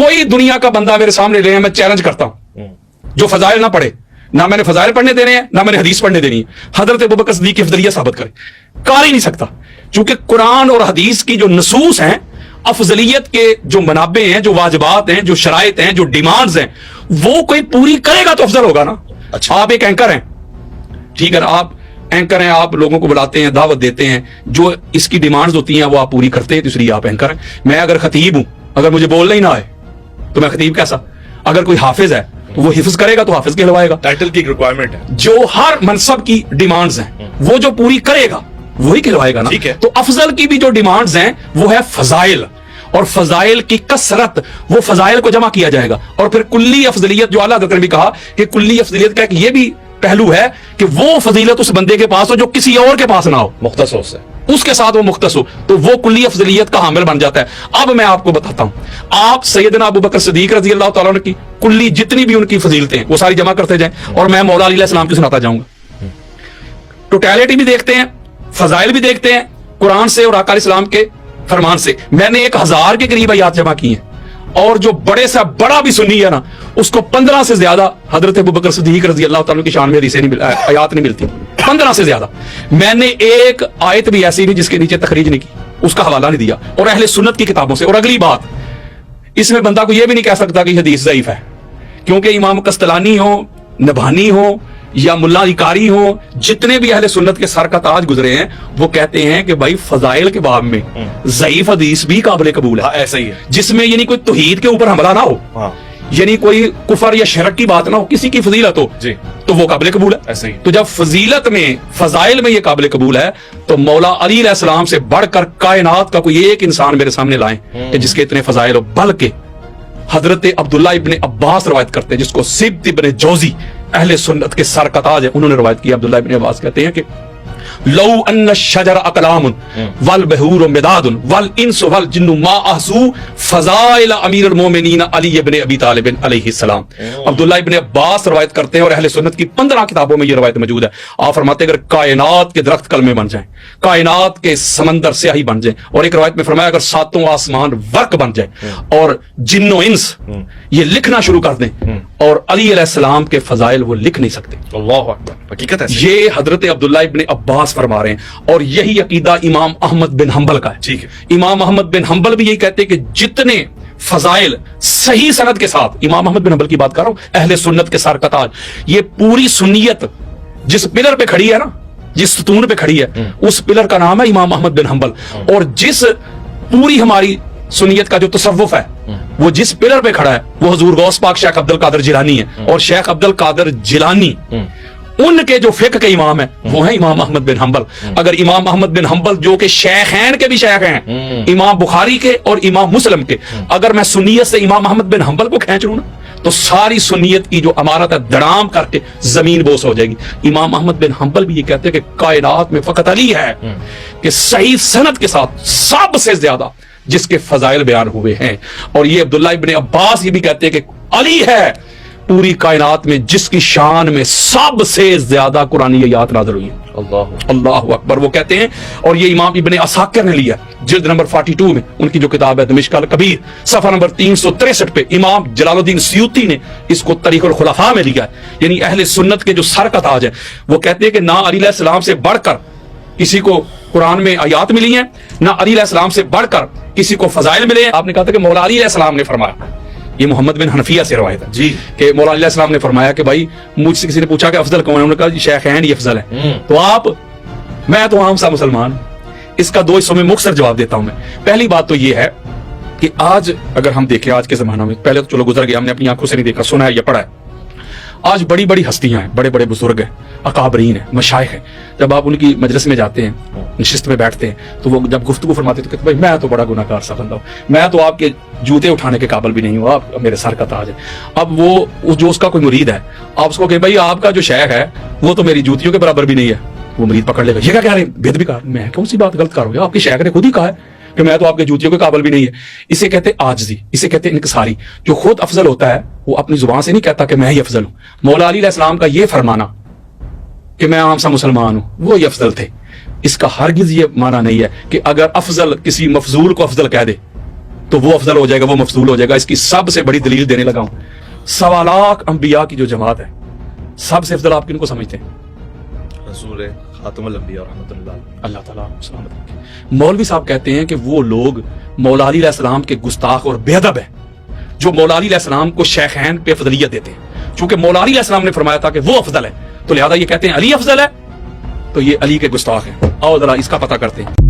कोई दुनिया का बंदा मेरे सामने ले, मैं चैलेंज करता हूं, जो फजाइल ना पढ़े, ना मैंने फजाइल पढ़ने देने हैं, ना मैंने हदीस पढ़ने देनी है, हजरत अबू बकर सिद्दीक की अफजलियत साबित करे, कर ही नहीं सकता। क्योंकि कुरान और हदीस की जो नसूस हैं, अफजलियत के जो मनाबे हैं, जो वाजिबात हैं, जो शराइत हैं, जो डिमांड्स हैं, वो कोई पूरी करेगा तो अफजल होगा ना। अच्छा। आप एक एंकर हैं, ठीक है, आप एंकर हैं, आप लोगों को बुलाते हैं, दावत देते हैं, जो इसकी डिमांड्स होती हैं वो आप पूरी करते हैं, तो इसलिए आप एंकर हैं। मैं अगर खतीब हूं, अगर मुझे बोलना ही ना आए तो मैं खतीब कैसा? अगर कोई हाफिज है तो वो हिफ्ज करेगा तो हाफिज कहलवाएगा। टाइटल की रिक्वायरमेंट है, जो हर मनसब की डिमांड्स हैं वो जो पूरी करेगा वही कहलवाएगा ना। ठीक है। तो अफजल की भी जो डिमांड्स हैं वो है फजाइल, और फजाइल की कसरत, वो फजाइल को जमा किया जाएगा। और फिर कुल्ली अफजलियत, जो आला हज़रत ने भी कहा कि कुल्ली अफजलियत का एक ये भी पहलू है कि वो फजीलत उस बंदे के पास हो जो किसी और के पास ना हो, मुख्तसर से उसके साथ वो मुख्तस हो, तो वो कुल्ली अफजलियत का हामिल बन जाता है। अब मैं आपको बताता हूं, आप सैयदना अबू बकर सिद्दीक रज़ी अल्लाह तआला अन्हु की कुल्ली जितनी भी उनकी फजीलतें हैं वो सारी जमा करते जाएं, और मैं मौला अली अलैहिस्सलाम की सुनाता जाऊंगा। टोटलिटी भी देखते हैं, फजाइल भी देखते हैं, कुरान से और आका अलैहिस्सलाम के फरमान से। मैंने 1000 के करीब आयात जमा की हैं, और जो बड़े से बड़ा भी सुन्नी है ना, उसको 15 से ज्यादा हजरत अबू बकर सिद्दीक रज़ी अल्लाह तआला की शान में आयात नहीं मिलती, 15 से ज्यादा। मैंने एक आयत भी ऐसी नहीं जिसके नीचे तखरीज नहीं की, उसका हवाला नहीं दिया, और अहले सुन्नत की किताबों से। और अगली बात, इसमें बंदा को यह भी नहीं कह सकता कि हदीस ज़ईफ है, क्योंकि इमाम कस्तलानी हो, नभानी हो, या मुल्ला इकारी हो, जितने भी अहले सुन्नत के सर का ताज गुजरे हैं, वो कहते हैं कि भाई फजाइल के बाब में ज़ईफ हदीस भी काबिल कबूल है। ऐसा ही है, जिसमें यानी कोई तौहीद के ऊपर हमला ना हो, यानी कोई कुफर या शिरक की बात ना हो, किसी की फजीलत हो जी, तो वो काबिल कबूल है। ऐसा ही। तो जब फजीलत में, फजाइल में ये काबिल कबूल है, तो मौला अली अलैहिस्सलाम से बढ़कर कायनात का कोई एक इंसान मेरे सामने लाएं कि जिसके इतने फजाइल हो। बल्कि हजरत अब्दुल्ला इब्ने अब्बास रवायत करते हैं, जिसको सिब्त इब्ने जौजी अहले सुन्नत के सर का ताज है, उन्होंने रवायत किया। अब्दुल्ला इब्ने अब्बास कहते हैं कि लौ अन्न शजर अकलामुन वल बहूर मिदादुन वल इंस वल जिन्नु मा अहसू फजाइल अमीरुल मोमिनीन अली इब्ने अबी तालिब अलैहिस्सलाम। अब्दुल्ला इब्ने अब्बास रवायत करते हैं, और अहले सुन्नत की 15 किताबों में ये रवायत मौजूद है। आप फरमाते हैं अगर कायनात के दरख्त कलमे बन जाएं, कायनात के समंदर स्याही बन जाए, और एक रवायत में फरमाया अगर सातों आसमान वर्क बन जाए, और जिन्नो इंस ये लिखना शुरू कर दें, और अली अलैहिस्सलाम के फजाइल वो लिख नहीं सकते। अल्लाहु अकबर, हकीकत है। ये हजरत अब्दुल्ला इब्ने अब्बास फरमा रहे हैं, और यही अकीदा इमाम अहमद बिन हंबल का है। ठीक है। इमाम अहमद बिन हंबल भी यही कहते हैं कि जितने फजाइल सही सनद के साथ, इमाम अहमद बिन हंबल की बात कर रहा हूं, अहले सुन्नत के सर का ताज, ये पूरी सुन्नियत जिस पिलर पे खड़ी है ना, जिस सतून पे खड़ी है, उस पिलर का नाम है इमाम अहमद बिन हंबल। और जिस पूरी हमारी सुन्नियत का जो तसव्वुफ है, वो जिस पिलर पे खड़ा है, वो हुजूर गौस पाक शेख अब्दुल कादिर जिलानी है। और शेख अब्दुल कादिर जिलानी उनके जो फिक्र के इमाम है वो है इमाम अहमद बिन हंबल। अगर इमाम अहमद बिन हंबल, जो कि शेखैन के भी शेख हैं, इमाम बुखारी के और इमाम मुस्लिम के, अगर मैं सुन्नियत से इमाम अहमद बिन हंबल को खींच लूं ना, तो सारी सुन्नियत की जो अमारत है दड़ाम करके जमीन बोस हो जाएगी। इमाम अहमद बिन हंबल भी ये कहते हैं कि कायनात में फकत अली है कि सही सनद के साथ सबसे ज्यादा जिसके फजाइल बयान हुए हैं। और ये अब्दुल्ला इब्ने अब्बास ये भी कहते हैं कि अली है पूरी कायनात में जिसकी शान में सबसे ज्यादा कुरानी आयत नाज़िल हुई है। अल्लाहु अकबर वो कहते हैं। और ये इमाम इब्ने असाकिर ने लिया, जिल्द नंबर 42 में उनकी जो किताब है दमिश्क अल कबीर, सफा नंबर 363 पे इमाम जलालुद्दीन सयूती ने इसको तरीक़ुल खुलफा में लिया है। यानी अहले सुन्नत के जो सर का ताज है, वो कहते हैं कि ना अली अलैहिस्सलाम से बढ़कर किसी को कुरान में आयात मिली है, ना अली अलैहिस्सलाम से बढ़कर किसी को फजाइल मिले हैं। आपने कहा था कि मौला अली अलैहिस्सलाम ने फरमाया, ये मोहम्मद बिन हनफिया से रवायत है जी, कि मौला अली अलैहिस्सलाम ने फरमाया कि भाई मुझसे किसी ने पूछा कि अफजल कौन है, उन्होंने कहा शेखैन ही अफजल है। तो आप, मैं तो आम सा मुसलमान, इसका 2 हिस्सों में मुख्तसर जवाब देता हूं मैं। पहली बात तो ये है कि आज अगर हम देखें आज के जमाना में, पहले तो चलो गुजर गया, हमने अपनी आंखों से नहीं देखा, सुना है या पढ़ा है, आज बड़ी बड़ी हस्तियां हैं, बड़े बड़े बुजुर्ग हैं, अकाबरीन हैं, मशाइख हैं। जब आप उनकी मजलिस में जाते हैं, नशिस्त में बैठते हैं, तो वो जब गुफ्तगू फरमाते तो कहते भाई मैं तो बड़ा गुनाहगार सा बंदा हूँ, मैं तो आपके जूते उठाने के काबिल भी नहीं हूँ, आप मेरे सर का ताज है। अब वो जो उसका कोई मुरीद है, आप उसको कहें भाई आपका जो शेख है वो तो मेरी जूतियों के बराबर भी नहीं है, वो मुरीद पकड़ लेगा, ये क्या कह रहे हैं, भेद भी कहा, मैं कौन सी बात गलत कर रहा हूँ, आपके शेख ने खुद ही कहा है कि मैं तो आपके जूतियों के काबिल भी नहीं है। इसे कहते आजिज़ी, इसे कहते इनकिसारी। जो खुद अफजल होता है वो अपनी जुबान से नहीं कहता कि मैं ही अफजल हूं। मौला अली अलैहिस्सलाम का ये फरमाना कि मैं आम सा मुसलमान हूं, वो ही अफजल थे, इसका हरगिज ये माना नहीं है कि अगर अफजल किसी मफजूल को अफजल कह दे, تو وہ افضل ہو جائے گا، وہ مفضول ہو جائے گا. اس کی سب سے بڑی دلیل دینے لگا ہوں. 1.25 لاکھ انبیاء کی جو جماعت ہے، سب سے افضل آپ کن کو سمجھتے ہیں؟ رسول خاتم الانبیاء رحمۃ اللہ علیہ. اللہ تعالیٰ سلامت رکھے. مولوی صاحب کہتے ہیں کہ وہ لوگ مولا علی علیہ السلام کے گستاخ اور بے ادب ہیں جو مولا علی علیہ السلام کو شیخین پہ افضلیت دیتے ہیں. چونکہ مولا علی علیہ السلام نے فرمایا تھا کہ وہ افضل ہے، تو لہذا یہ کہتے ہیں علی افضل ہے، تو یہ علی کے گستاخ ہیں. آؤ ذرا اس کا پتہ کرتے ہیں.